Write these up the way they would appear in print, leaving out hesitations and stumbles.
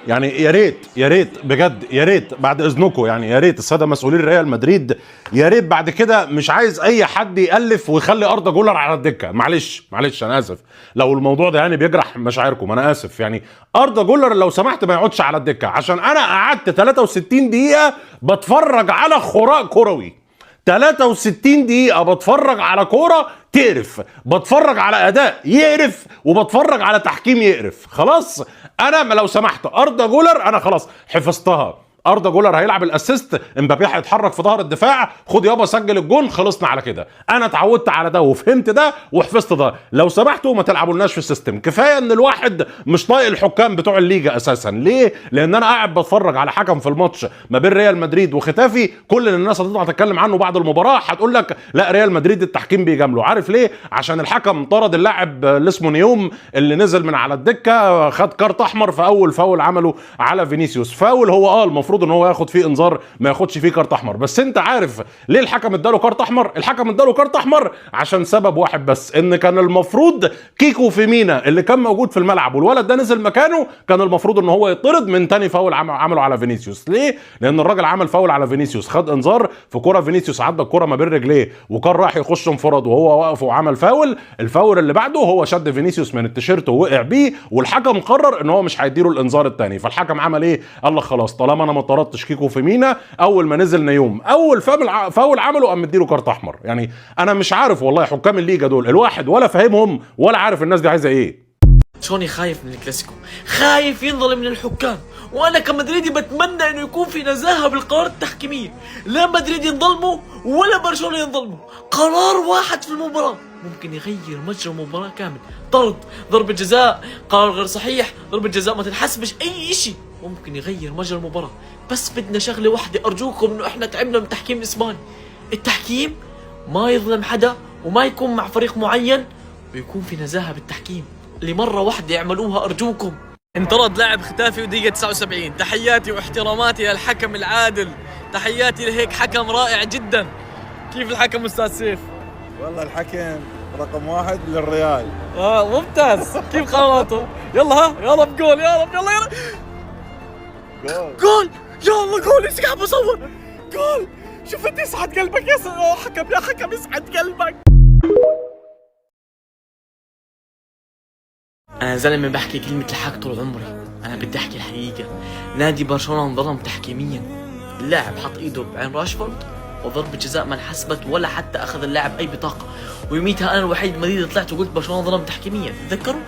يعني يا ريت بجد، يا ريت بعد اذنكم، يعني يا ريت الساده مسؤولين ريال مدريد، يا ريت بعد كده مش عايز اي حد يالف ويخلي اردا جولر على الدكه. معلش انا اسف لو الموضوع ده يعني بيجرح مشاعركم، انا اسف. يعني اردا جولر لو سمحت ما يقعدش على الدكه، عشان انا قعدت 63 دقيقه بتفرج على خراء كروي. 63 دقيقة بتفرج على كورة تقرف، بتفرج على أداء يقرف، وبتفرج على تحكيم يقرف. خلاص أنا لو سمحت أردا جولر أنا خلاص حفظتها. اردا جولر هيلعب الاسيست، امبابي هيتحرك في ظهر الدفاع، خد يابا سجل الجون، خلصنا على كده. انا اتعودت على ده وفهمت ده وحفظت ده. لو سمحتوا ما تلعبولناش في السيستم. كفايه ان الواحد مش طايق الحكام بتوع الليجا اساسا. ليه؟ لان انا قاعد بتفرج على حكم في الماتش ما بين ريال مدريد وختافي، كل الناس هتطلع تتكلم عنه بعد المباراه هتقول لك لا ريال مدريد التحكيم بيجامله. عارف ليه؟ عشان الحكم طرد اللاعب اللي اسمه نيوم اللي نزل من على الدكه، خد كارت احمر في اول فاول عمله على فينيسيوس. فاول هو المفروض ان هو ياخد فيه انذار، ما ياخدش فيه كارت احمر. بس انت عارف ليه الحكم اداله كارت احمر؟ الحكم اداله كارت احمر عشان سبب واحد بس، ان كان المفروض كيكو فيمينا اللي كان موجود في الملعب والولد ده نزل مكانه، كان المفروض ان هو يطرد من تاني فاول عمله على فينيسيوس. ليه؟ لان الراجل عمل فاول على فينيسيوس، خد انذار في كرة فينيسيوس عدى الكرة ما بين رجليه وكان راح يخش انفراد وهو واقف وعمل فاول. الفاول اللي بعده هو شد فينيسيوس من التيشيرت ووقع بيه، والحكم قرر ان هو مش هيديله الانذار الثاني. فالحكم عمل ايه؟ قال لك خلاص طالما انا ما طردتش كيكو فيمينا، اول ما نزل نيوم اول فاول عمله قام مديله كارت احمر. يعني انا مش عارف والله حكام الليجا دول الواحد ولا فاهمهم ولا عارف الناس دي عايزه ايه. توني خايف من الكلاسيكو، خايف ينظلم من الحكام، وانا كمدريدي بتمنى انه يكون في نزاهه بالقرارات التحكيميه، لا مدريد ينظلموا ولا برشلونه ينظلموا. قرار واحد في المباراه ممكن يغير مجرى المباراه كامل. طرد، ضربه جزاء، قرار غير صحيح، ضربه جزاء ما تنحسبش، اي شيء ممكن يغير مجرى المباراه. بس بدنا شغله واحده ارجوكم، انه احنا تعبنا من التحكيم الاسباني. التحكيم ما يظلم حدا وما يكون مع فريق معين، ويكون في نزاهه بالتحكيم. لمرة واحدة يعملوها أرجوكم. انطرد لاعب ختافي ودقيقة 79. تحياتي واحتراماتي للحكم العادل، تحياتي لهيك حكم رائع جدا. كيف الحكم أستاذ سيف؟ والله الحكم رقم واحد للريال. ممتاز. كيف قراراته؟ يلا يلا بقول، يلا جول يلا جول. ايش قاعد بصور؟ جول. شفت يسعد قلبك يا حكم، يا حكم يسعد قلبك. أنا زلمة بحكي كلمة الحق طول عمري، أنا بدي أحكي الحقيقة. نادي برشلونة انظلم تحكيميا. اللاعب حط إيده بعين راشفورد وضربة جزاء ما انحسبت ولا حتى أخذ اللاعب أي بطاقة، ويوميتها أنا الوحيد مدريد طلعت وقلت برشلونة ظلم تحكيميا. تذكروا؟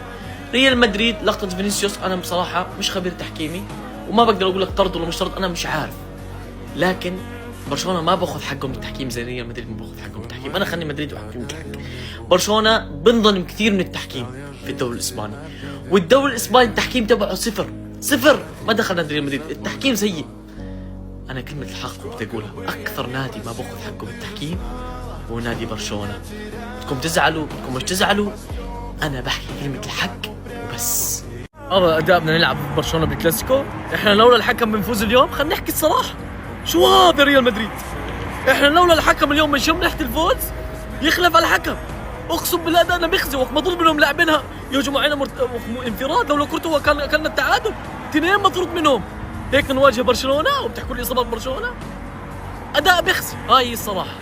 ريال مدريد لقطة فينيسيوس، أنا بصراحة مش خبير تحكيمي وما بقدر أقول لك طرد ولا مش طرد، أنا مش عارف. لكن برشلونة ما باخذ حقهم بالتحكيم زي ريال مدريد ما باخذ حقهم بالتحكيم. أنا خلني مدريد وأحكي الحق. برشلونة بنظلم كثير من التحكيم في الدوري الإسباني، والدوري الإسباني التحكيم تبعه صفر. ما دخل نادي ريال مدريد، التحكيم سيء. أنا كلمة الحق بدي أقولها، أكثر نادي ما باخذ حقه بالتحكيم هو نادي برشلونة. بدكم تزعلوا بدكم مش تزعلوا، أنا بحكي كلمة الحق وبس. هذا أداء بدنا نلعب برشلونة بالكلاسيكو. إحنا لولا الحكم بنفوز اليوم. خلينا نحكي الصراحة، شو هذا ريال مدريد؟ إحنا لولا الحكم اليوم بنشم ريحة الفوز. يخلف على الحكم، اقسم بالله ده انا بخزي. وقت مطلوب منهم لاعبينها يهجموا علينا انفراد، لو كرتوا كان التعادل 2 مطرود منهم. هيك نواجه برشلونه وبتحكوا لي اصابات برشلونه؟ اداء بخزي هاي الصراحه.